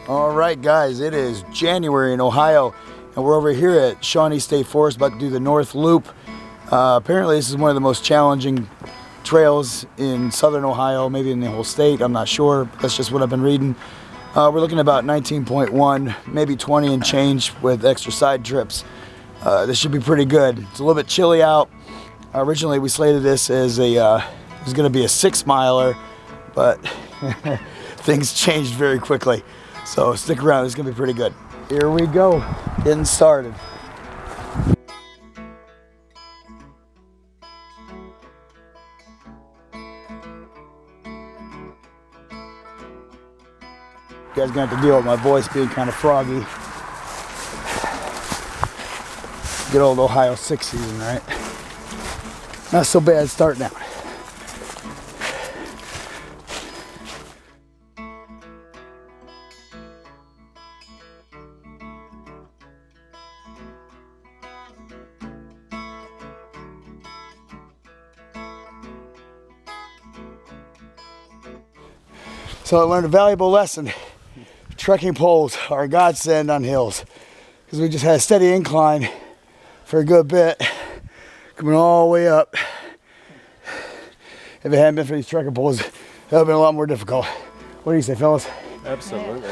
All right, guys, it is January in Ohio, and we're over here at Shawnee State Forest about to do the North Loop. Apparently, this is one of the most challenging trails in southern Ohio, maybe in the whole state. I'm not sure. That's just what I've been reading. We're looking at about 19.1, maybe 20 and change with extra side trips. This should be pretty good. It's a little bit chilly out. Originally, we slated this as it was going to be a 6-miler, but things changed very quickly. So stick around, it's gonna be pretty good. Here we go, getting started. You guys are gonna have to deal with my voice being kind of froggy. Good old Ohio 6 season, right? Not so bad starting out. So I learned a valuable lesson. Trekking poles are a godsend on hills, because we just had a steady incline for a good bit, coming all the way up. If it hadn't been for these trekking poles, that would have been a lot more difficult. What do you say, fellas? Absolutely.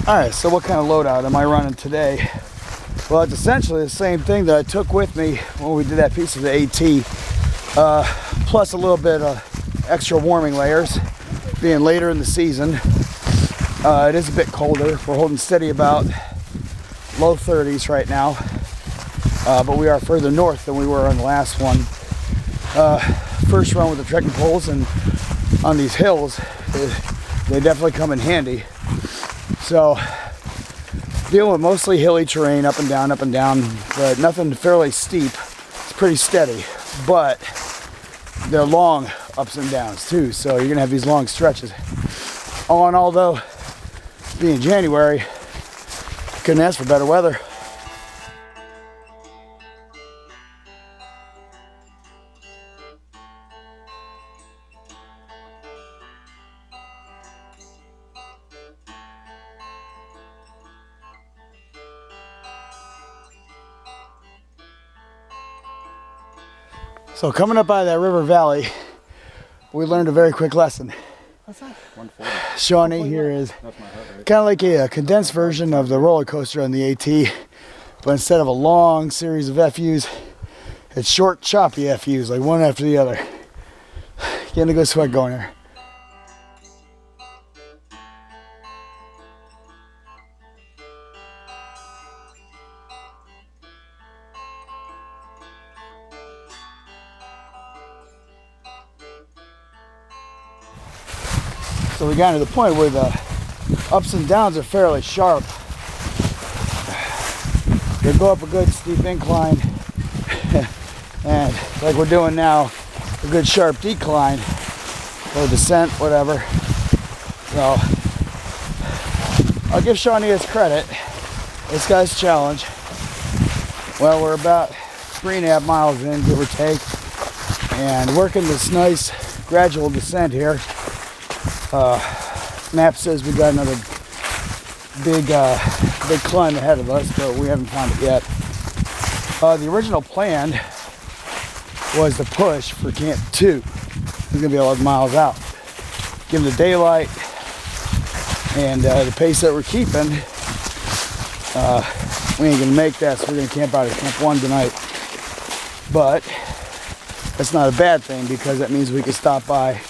All right, so what kind of loadout am I running today? Well, it's essentially the same thing that I took with me when we did that piece of the AT, plus a little bit of extra warming layers, being later in the season. It is a bit colder. We're holding steady about low 30s right now, but we are further north than we were on the last one. First run with the trekking poles and on these hills, they definitely come in handy. So, dealing with mostly hilly terrain, up and down, but nothing fairly steep. It's pretty steady, but they're long ups and downs too, so you're gonna have these long stretches. All in all though, being January, couldn't ask for better weather. So coming up out of that river valley, we learned a very quick lesson. What's that? 140. Shawnee here is kind of like a condensed version of the roller coaster on the AT, but instead of a long series of FUs, it's short, choppy FUs, like one after the other. Getting a good sweat going here. So we got to the point where the ups and downs are fairly sharp. They go up a good steep incline, and like we're doing now, a good sharp decline or descent, whatever. So I'll give Shawnee his credit. This guy's challenge. Well, we're about 3.5 miles in, give or take, and working this nice gradual descent here. Map says we got another big climb ahead of us, but we haven't found it yet. The original plan was to push for Camp 2. It's gonna be 11 miles out. Given the daylight and the pace that we're keeping, we ain't gonna make that, so we're gonna camp out at Camp 1 tonight. But that's not a bad thing, because that means we can stop by,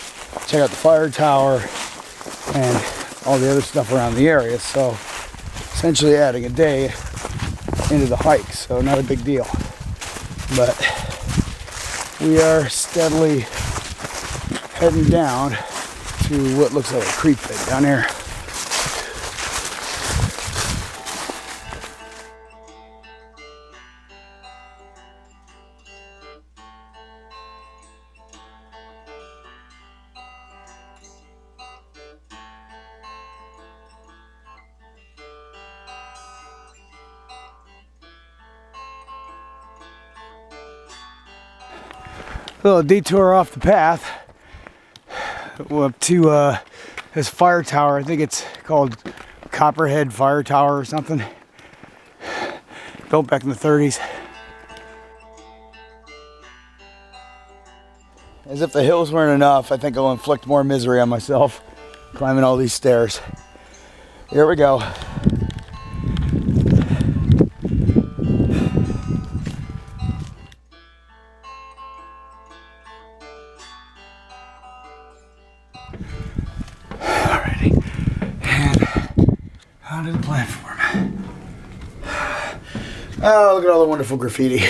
check out the fire tower and all the other stuff around the area. So essentially adding a day into the hike, so not a big deal. But we are steadily heading down to what looks like a creek bed down here. little detour off the path. We're up to this fire tower. I think it's called Copperhead Fire Tower or something. Built back in the 30s. As if the hills weren't enough, I think I'll inflict more misery on myself climbing all these stairs. Here we go. Alrighty, and onto the platform. Oh, look at all the wonderful graffiti.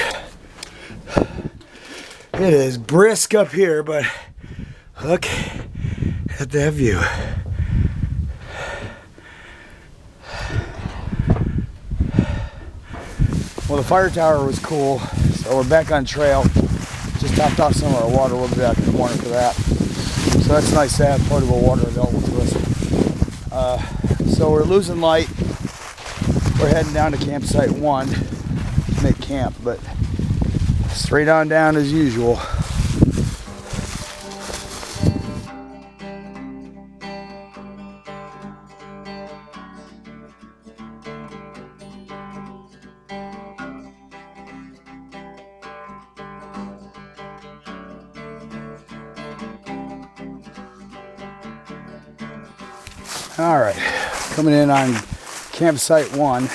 It is brisk up here, but look at that view. Well, the fire tower was cool, so we're back on trail. Just topped off some of our water. We'll be back in the morning for that. So that's nice to have potable water available to us. So we're losing light. We're heading down to campsite 1 to make camp, but straight on down as usual. All right, coming in on campsite 1.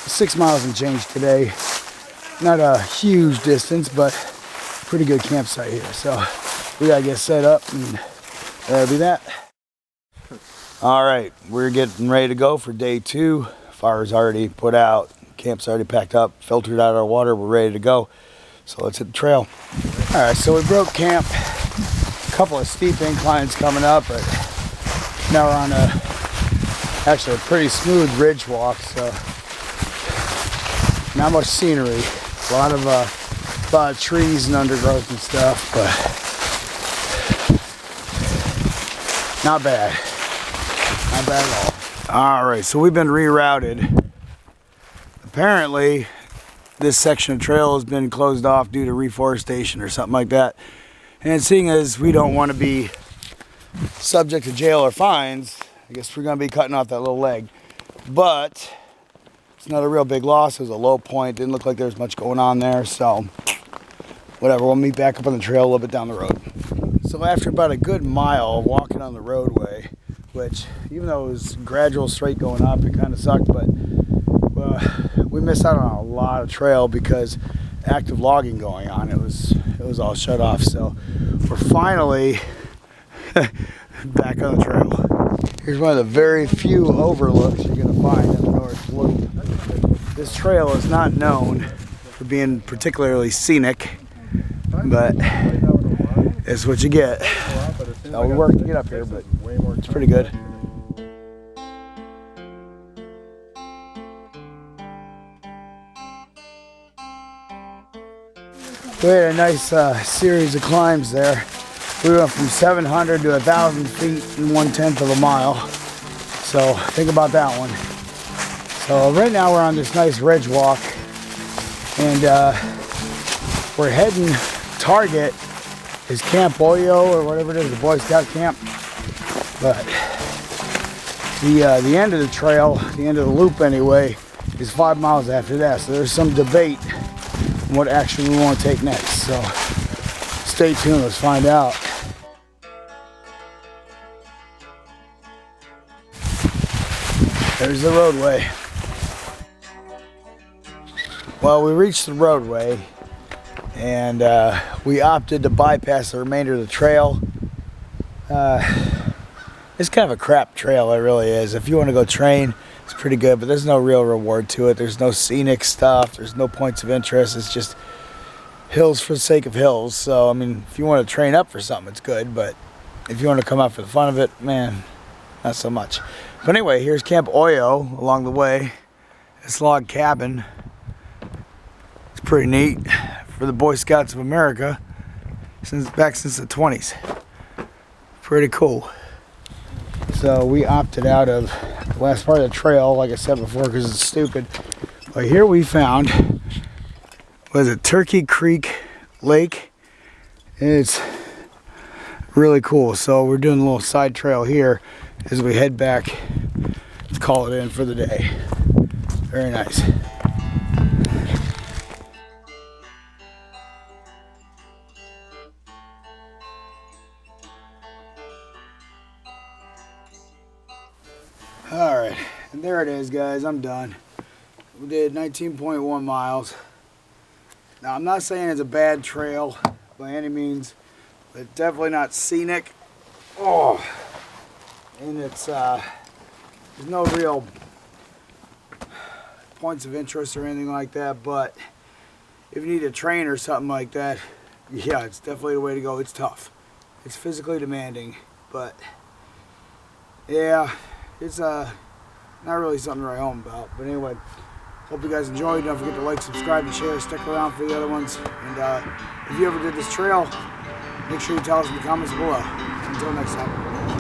6 miles and change today. Not a huge distance, but pretty good campsite here. So we gotta get set up, and that'll be that. All right, we're getting ready to go for day 2. Fire's already put out, camp's already packed up, filtered out our water. We're ready to go. So let's hit the trail. All right, so we broke camp. A couple of steep inclines coming up, but now we're on actually a pretty smooth ridge walk, so not much scenery. A lot of trees and undergrowth and stuff, but not bad. Not bad at all. All right, so we've been rerouted. Apparently, this section of trail has been closed off due to reforestation or something like that. And seeing as we don't want to be subject to jail or fines, I guess we're going to be cutting off that little leg. But it's not a real big loss. It was a low point. Didn't look like there was much going on there. So whatever, we'll meet back up on the trail a little bit down the road. So after about a good mile walking on the roadway, which even though it was gradual straight going up, it kind of sucked, but we missed out on a lot of trail because active logging going on. It was all shut off. So we're finally back on the trail. Here's one of the very few overlooks you're going to find in the North Loop. This trail is not known for being particularly scenic, but it's what you get. So we worked to get up here, but it's pretty good. We had a nice series of climbs there. We went from 700 to 1,000 feet in 1/10 of a mile. So think about that one. So right now we're on this nice ridge walk, and we're heading, target is Camp Oyo or whatever it is, the Boy Scout camp. But the end of the trail, the end of the loop anyway, is 5 miles after that. So there's some debate on what action we want to take next. So stay tuned, let's find out. There's the roadway. Well, we reached the roadway, and we opted to bypass the remainder of the trail. It's kind of a crap trail, it really is. If you want to go train, it's pretty good, but there's no real reward to it. There's no scenic stuff. There's no points of interest. It's just hills for the sake of hills. So, I mean, if you want to train up for something, it's good, but if you want to come out for the fun of it, man, not so much. But anyway, here's Camp Oyo along the way. This log cabin. It's pretty neat for the Boy Scouts of America since the 20s. Pretty cool. So we opted out of the last part of the trail, like I said before, because it's stupid. But here we found, was it Turkey Creek lake. And it's really cool. So we're doing a little side trail here as we head back to call it in for the day. Very nice. All right, and there it is, guys. I'm done. We did 19.1 miles. Now, I'm not saying it's a bad trail by any means, but it's definitely not scenic. Oh, and it's there's no real points of interest or anything like that. But if you need to train or something like that, yeah, it's definitely the way to go. It's tough. It's physically demanding, but yeah. It's not really something to write home about. But anyway, hope you guys enjoyed. Don't forget to like, subscribe, and share. Stick around for the other ones. And if you ever did this trail, make sure you tell us in the comments below. Until next time.